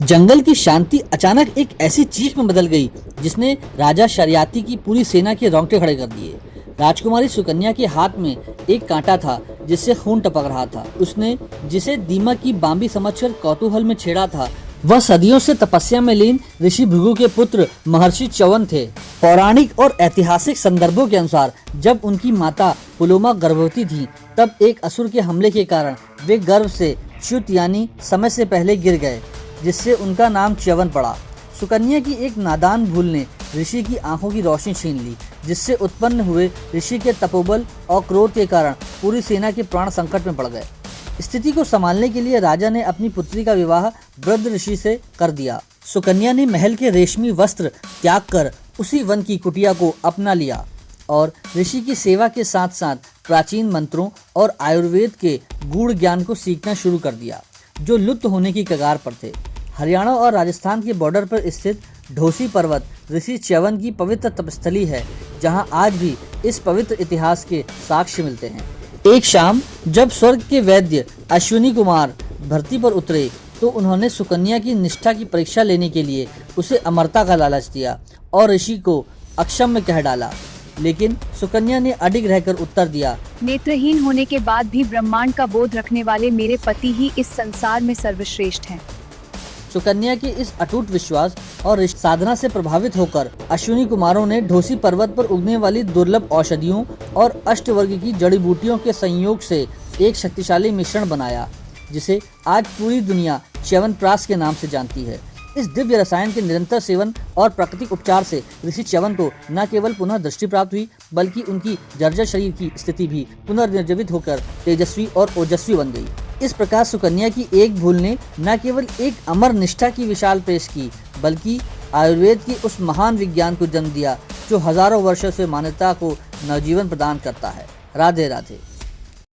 जंगल की शांति अचानक एक ऐसी चीख में बदल गई जिसने राजा शरियाती की पूरी सेना के रोंगटे खड़े कर दिए। राजकुमारी सुकन्या के हाथ में एक कांटा था जिससे खून टपक रहा था। उसने जिसे दीमक की बांबी समझकर कौतूहल में छेड़ा था, वह सदियों से तपस्या में लीन ऋषि भृगु के पुत्र महर्षि च्यवन थे। पौराणिक और ऐतिहासिक संदर्भों के अनुसार जब उनकी माता पुलोमा गर्भवती थी, तब एक असुर के हमले के कारण वे गर्भ से च्युत यानी समय से पहले गिर गए, जिससे उनका नाम च्यवन पड़ा। सुकन्या की एक नादान भूल ने ऋषि की आंखों की रोशनी छीन ली, जिससे उत्पन्न हुए ऋषि के तपोबल और क्रोध के कारण पूरी सेना के प्राण संकट में पड़ गए। स्थिति को संभालने के लिए राजा ने अपनी पुत्री का विवाह वृद्ध ऋषि से कर दिया। सुकन्या ने महल के रेशमी वस्त्र त्याग कर उसी वन की कुटिया को अपना लिया और ऋषि की सेवा के साथ साथ प्राचीन मंत्रों और आयुर्वेद के गूढ़ ज्ञान को सीखना शुरू कर दिया, जो लुप्त होने की कगार पर थे। हरियाणा और राजस्थान के बॉर्डर पर स्थित ढोसी पर्वत ऋषि च्यवन की पवित्र तपस्थली है, जहां आज भी इस पवित्र इतिहास के साक्ष्य मिलते हैं। एक शाम जब स्वर्ग के वैद्य अश्विनी कुमार धरती पर उतरे, तो उन्होंने सुकन्या की निष्ठा की परीक्षा लेने के लिए उसे अमरता का लालच दिया और ऋषि को अक्षम्य कह डाला। लेकिन सुकन्या ने अडिग रहकर उत्तर दिया, नेत्रहीन होने के बाद भी ब्रह्मांड का बोध रखने वाले मेरे पति ही इस संसार में सर्वश्रेष्ठ हैं। सुकन्या के इस अटूट विश्वास और साधना से प्रभावित होकर अश्विनी कुमारों ने ढोसी पर्वत पर उगने वाली दुर्लभ औषधियों और अष्टवर्ग की जड़ी बूटियों के संयोग से एक शक्तिशाली मिश्रण बनाया, जिसे आज पूरी दुनिया च्यवनप्राश के नाम से जानती है। इस दिव्य रसायन के निरंतर सेवन और प्राकृतिक उपचार से ऋषि च्यवन को न केवल पुनः दृष्टि प्राप्त हुई, बल्कि उनकी जर्जर शरीर की स्थिति भी पुनर्निर्जीवित होकर तेजस्वी और ओजस्वी बन गई। इस प्रकार सुकन्या की एक भूल ने न केवल एक अमर निष्ठा की विशाल पेश की, बल्कि आयुर्वेद की उस महान विज्ञान को जन्म दिया जो हजारों वर्षों से मानवता को नवजीवन प्रदान करता है। राधे राधे।